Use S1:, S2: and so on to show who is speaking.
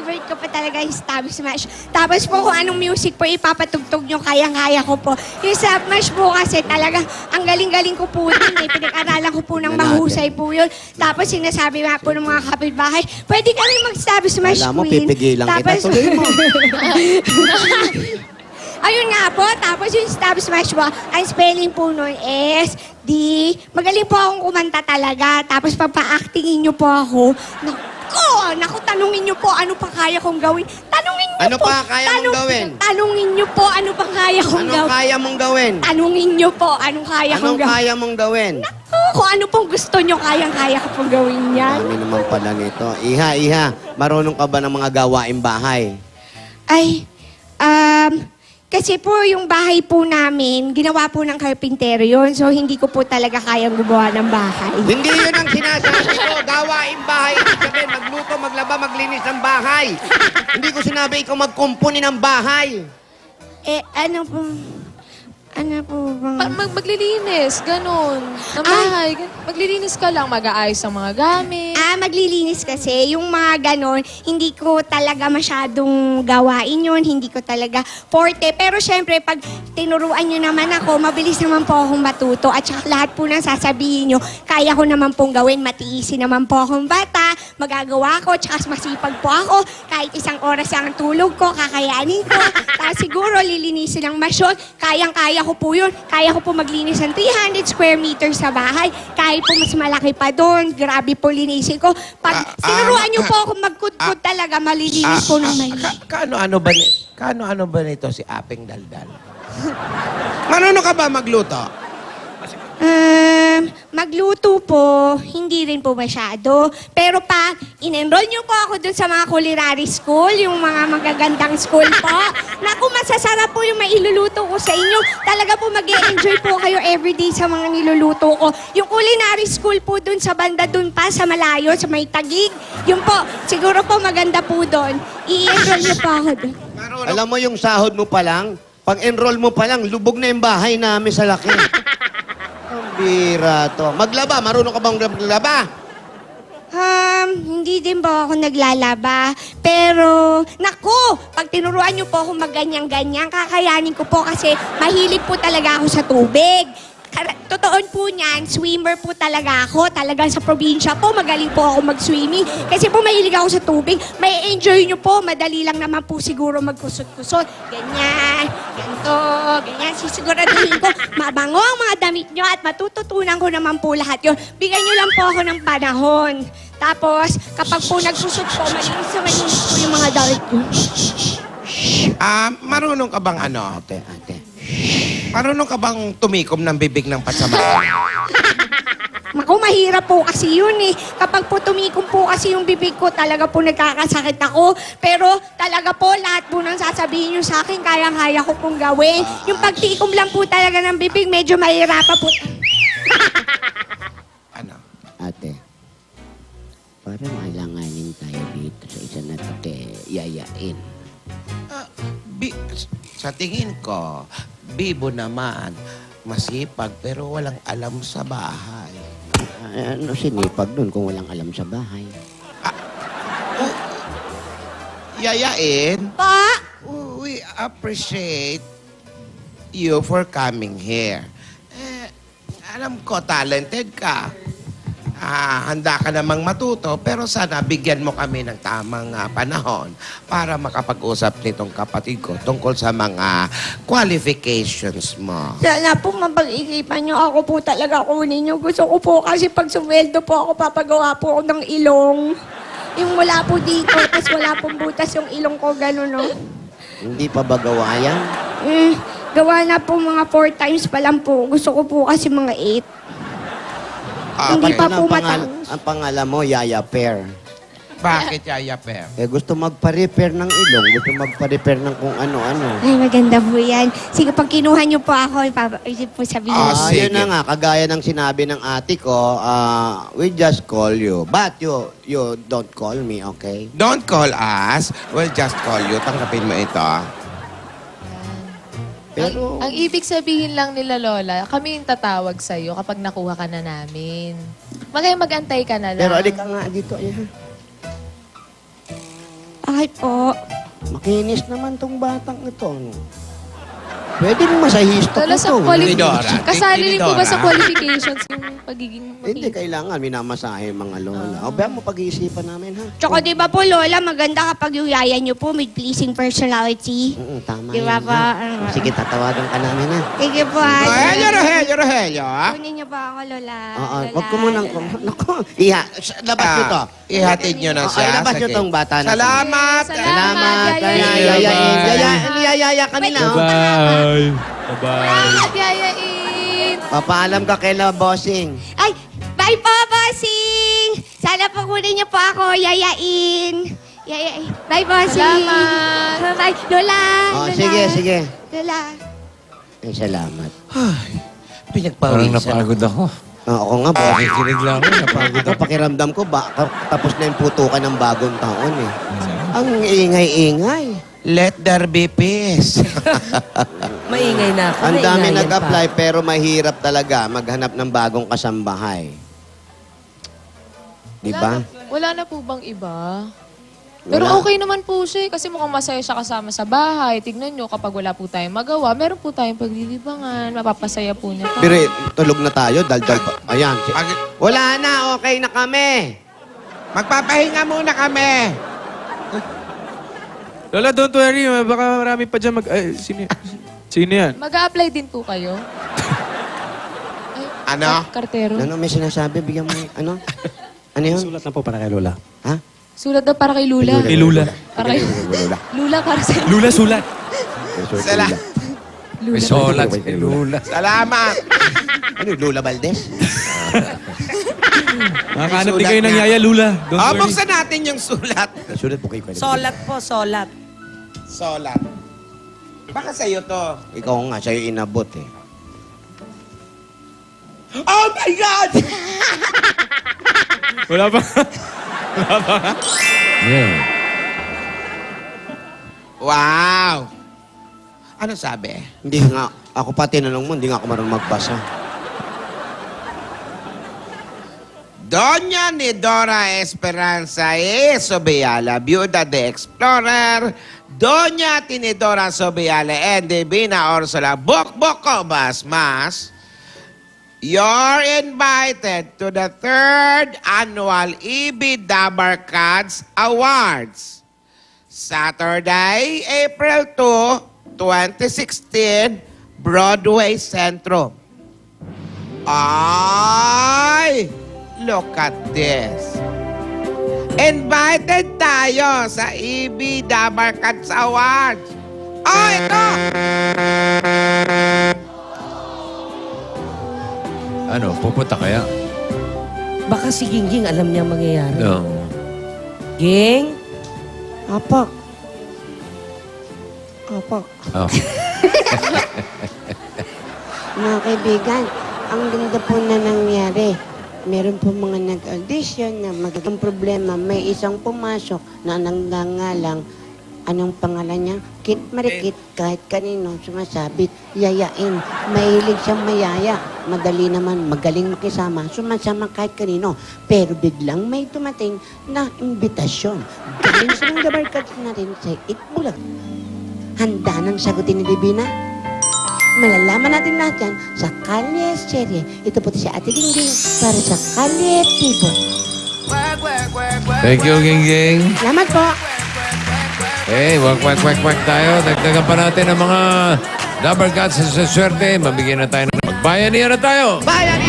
S1: favorite ko pa talaga yung Stab Smash. Tapos po kung anong music po ipapatugtog nyo, kayang-kaya ko po. Yung Stab Smash po kasi talaga, ang galing-galing ko po yun eh. Pinag-aralan ko po ng mahusay po yun. Tapos sinasabi nga po ng mga kapitbahay, pwede kami mag-Stab Smash,
S2: Alam mo,
S1: Queen.
S2: pipigilan kita. Tuloy mo.
S1: Ayun nga po, tapos yung Stab Smash po, ang spelling po nun is magaling po akong kumanta talaga. Tapos pagpa-actingin nyo po ako, naku, tanungin nyo po ano pa kaya kong gawin. Tanungin nyo
S2: Ano
S1: po.
S2: pa kaya mong gawin?
S1: Tanungin nyo po ano pa kaya kong
S2: Anong
S1: gawin.
S2: kaya mong gawin?
S1: Tanungin nyo po anong kaya kong
S2: Anong
S1: gawin.
S2: kaya mong gawin?
S1: Kung ano pong gusto nyo, kayang-kaya ko pong gawin yan.
S2: Dami naman pala nito. Iha, marunong ka ba ng mga gawaing bahay?
S1: Ay, kasi po yung bahay po namin, ginawa po ng carpintero yun. So, hindi ko po talaga kayang gumawa ng bahay.
S2: Hindi yun ang sinasabi ko. Gawaing bahay. Ibig sabihin, magluto, maglaba, maglinis ng bahay. Hindi ko sinabi ikaw magkumpuni ng bahay.
S1: Ano po bang...
S3: Maglilinis, ganun. Ng bahay. Maglilinis ka lang, mag-aayos ang mga gamit.
S1: Maglilinis kasi. Yung mga ganon, hindi ko talaga masyadong gawain yun. Hindi ko talaga forte. Pero syempre, pag tinuruan nyo naman ako, mabilis naman po akong matuto. At saka lahat po ng sasabihin nyo, kaya ko naman pong gawin. Matiisin naman po akong bata. Magagawa ko. Tsaka masipag po ako. Kahit isang oras ang tulog ko, kakayanin ko. Tapos siguro, lilinisin ang masyon. Kayang-kaya ko po yun. Kaya ko po maglinis ng 300 square meters sa bahay. Kahit po mas malaki pa doon. Grabe po linisin ko. Pag sinuruan niyo po ako magkudkod talaga, malilinis ko ng malilinis.
S4: Kaano ba nito si Apeng Daldal? Marunong ka ba magluto?
S1: Magluto po, hindi rin po masyado. Pero pag in-enroll niyo po ako dun sa mga culinary school, yung mga magagandang school po, naku, masasarap po yung mailuluto ko sa inyo. Talaga po mag-e-enjoy po kayo everyday sa mga niluluto ko. Yung culinary school po dun sa banda dun pa, sa malayo, sa may Tagig, yun po, siguro po maganda po dun. I-enroll niyo po ako dun.
S2: Alam mo yung sahod mo pa lang, pag-enroll mo pa lang, lubog na yung bahay namin sa laki. Ang bira to. Maglaba, marunong ka bang maglaba?
S1: Hindi din po ako naglalaba. Pero, naku, pag tinuruan niyo po ako magganyan-ganyan, kakayanin ko po kasi mahilig po talaga ako sa tubig. Totoo po niyan, swimmer po talaga ako. Talagang sa probinsya po, magaling po ako mag-swimming. Kasi po mahilig ako sa tubig. May enjoy niyo po, madali lang naman po siguro magkusot-kusot. Ganyan, ganito, ganyan. Sisiguraduhin ko, mabango ang mga damit niyo at matututunan ko naman po lahat yun. Bigyan niyo lang po ako ng panahon. Tapos, kapag po nagsusot po, malinis po yung mga damit niyo.
S4: Marunong ka bang ano?
S2: Ate.
S4: Marunong ka bang tumikom ng bibig ng pasama?
S1: Naku, mahirap po kasi yun eh. Kapag po tumikom po kasi yung bibig ko, talaga po nagkakasakit ako. Pero talaga po, lahat po nang sasabihin nyo sa akin, kaya-kaya ko pong gawin. Yung pagtikom lang po talaga ng bibig, medyo mahirapan po.
S4: Ano?
S2: Ate, parang alanganin tayo dito sa isa na yayain.
S4: Sa tingin ko, bibo naman. Masipag pero walang alam sa bahay.
S2: Ano sinipag dun kung walang alam sa bahay?
S4: Yayain,
S1: Pa!
S4: we appreciate you for coming here. Alam ko, talented ka. Handa ka namang matuto, pero sana bigyan mo kami ng tamang panahon para makapag-usap nitong kapatid ko tungkol sa mga qualifications mo.
S1: Sana po mapag-ikipan nyo ako po talaga kunin nyo. Gusto ko po kasi pag sumweldo po ako, papagawa po ako ng ilong. Yung wala po dito, tapos wala pong butas yung ilong ko, gano'n, no?
S2: Hindi pa ba gawa yan?
S1: Gawa na po mga 4 times pa lang po. Gusto ko po kasi mga 8. Hindi pa po matapos.
S2: Ang pangalan mo, Yaya Pear.
S4: Bakit, Yaya Per?
S2: Gusto magpa-repair ng ilong, gusto magpa-repair ng kung ano-ano.
S1: Ay, maganda po yan. Sige, pag kinuha niyo po ako, ipapaisip po sabihin.
S4: Sige.
S2: Yun na nga, kagaya ng sinabi ng ate ko, we just call you. But you don't call me, okay?
S4: Don't call us. We'll just call you. Tanggapin mo ito.
S2: Pero,
S3: Ang ibig sabihin lang nila, Lola, kami yung tatawag sa'yo kapag nakuha ka na namin. Mag-antay ka na lang.
S2: pero alika nga dito. Ayan.
S1: Bakit po?
S2: Makinis naman tong batang ito. Ano? Pwede mo masahista
S3: Lola,
S2: ko
S3: sa
S2: to.
S4: Tinidora.
S3: Kasali rin po ba sa
S4: Tinidora.
S3: qualifications yung pagiging
S2: Hindi kailangan, minamasahe mga lola. O, ba mo pag-iisipan namin, ha?
S1: Tsaka di ba po, Lola, maganda kapag yung yaya niyo po may pleasing personality.
S2: Tama
S1: Di ba
S2: yan,
S1: pa?
S2: ha? Sige, tatawagan ka namin, ha?
S1: Sige po,
S4: Rogelio.
S1: Kunin niyo pa ako, Lola.
S2: Oo,
S1: Lola.
S2: wag ko munang... Naku, labas nyo to.
S4: Ihatid nyo na
S2: Oo,
S4: siya.
S2: ilabas nyo
S4: Sige.
S2: tong bata na.
S4: Salamat.
S3: Salamat.
S2: Yaya ka nila, oh.
S5: Bye. Bye-bye.
S3: At yayain!
S2: Papaalam ka kay La Bossing.
S1: Ay, bye po, bossing! Sana po kunin niyo po ako, yayain. Yayain. Bye, bossing.
S3: Salamat.
S1: Bye, Lola.
S2: Oh,
S1: Lola.
S2: sige.
S1: Lola.
S2: Ay, salamat.
S5: Parang
S4: Pinagpawisan.
S5: napagod ako.
S2: Ako nga, bossing.
S5: Kinig lang ako, napagod
S2: Ako,
S5: ako.
S2: pakiramdam ko, tapos na yung putukan ng bagong taon, eh. Ang ingay-ingay.
S4: Let there be peace.
S6: Maingay na ako.
S2: Ang dami
S6: naingayan
S2: nag-apply, pero mahirap talaga maghanap ng bagong kasambahay. Di ba?
S3: Wala na po bang iba? Pero
S2: Wala.
S3: okay naman po siya eh, kasi mukhang masaya siya kasama sa bahay. Tignan nyo, kapag wala po tayong magawa, meron po tayong paglilibangan, mapapasaya po niya.
S2: Pero tulog na tayo, daldal pa. Ayan. Wala na, okay na kami.
S4: Magpapahinga muna kami.
S5: Lola, don't worry. Baka marami pa dyan sino yan?
S3: Mag-a-apply din po kayo? Ay,
S4: Ano?
S3: Kartero.
S2: Ano may sinasabi? Bigyan mo, ano? Ano yun?
S5: Sulat na po para kay Lola.
S2: Ha?
S3: Sulat daw para kay Lula.
S5: Kay Lula.
S3: Para kay Lula para sa
S5: Lula, sulat.
S4: Sala-
S5: May sulat kay Lula.
S4: Salamat.
S2: Ano yun, Lola Valdez?
S5: Makakanap din
S4: Sulat
S5: kayo ng
S4: nga.
S5: yaya, Lula. Don't
S4: Oh,
S5: worry.
S4: buksan natin yung sulat.
S2: Sulat po kayo.
S6: Solat po, solat.
S4: Solat. Baka sa'yo to.
S2: Ikaw nga, sa'yo inabot eh.
S4: Oh my God!
S5: Wala pa. Yeah.
S4: Wow! Ano sabi?
S2: Hindi nga, ako pa tinanong mo, hindi nga ako marunong magbasa.
S4: Doña Nidora Esperanza E. Sobiala, Viuda de Explorer, Doña Tinidora Sobiala and Divina Ursula Bokboko Basmas, you're invited to the 3rd Annual EB Dabar Cards Awards. Saturday, April 2, 2016, Broadway Centro. Ay! Look at this. Invited tayo sa EB Dabar Cards Awards. Oh, ito!
S5: Ano, pupunta kaya?
S6: Baka si Gingging alam niya mangyayari.
S5: No.
S6: Ging?
S2: Apak. Apak.
S5: Oh.
S7: Mga kaibigan, ang ganda po na nangyari. Meron po mga nag-audition na magandang problema. May isang pumasok na nangangalang, anong pangalan niya? Kit Marikit, kahit kanino sumasabit, yayain. Mahilig siyang mayaya. Madali naman, magaling makisama, sumasama kahit kanino. Pero biglang may tumating na imbitasyon. Galing sa mga dabarkat natin sa Itbulag. Handa nang sagutin ni Divina? Malalaman natin lahat yan sa Kalye Serye. Ito po si Ate Gingging para sa Kalye Tibo.
S5: Thank you, Gingging.
S7: Salamat po.
S5: Hey, wag tayo. Dagdagan pa natin ang mga Dabar Cats sa swerte. Mabigyan na tayo ng magbayanihan na tayo.
S2: Bayan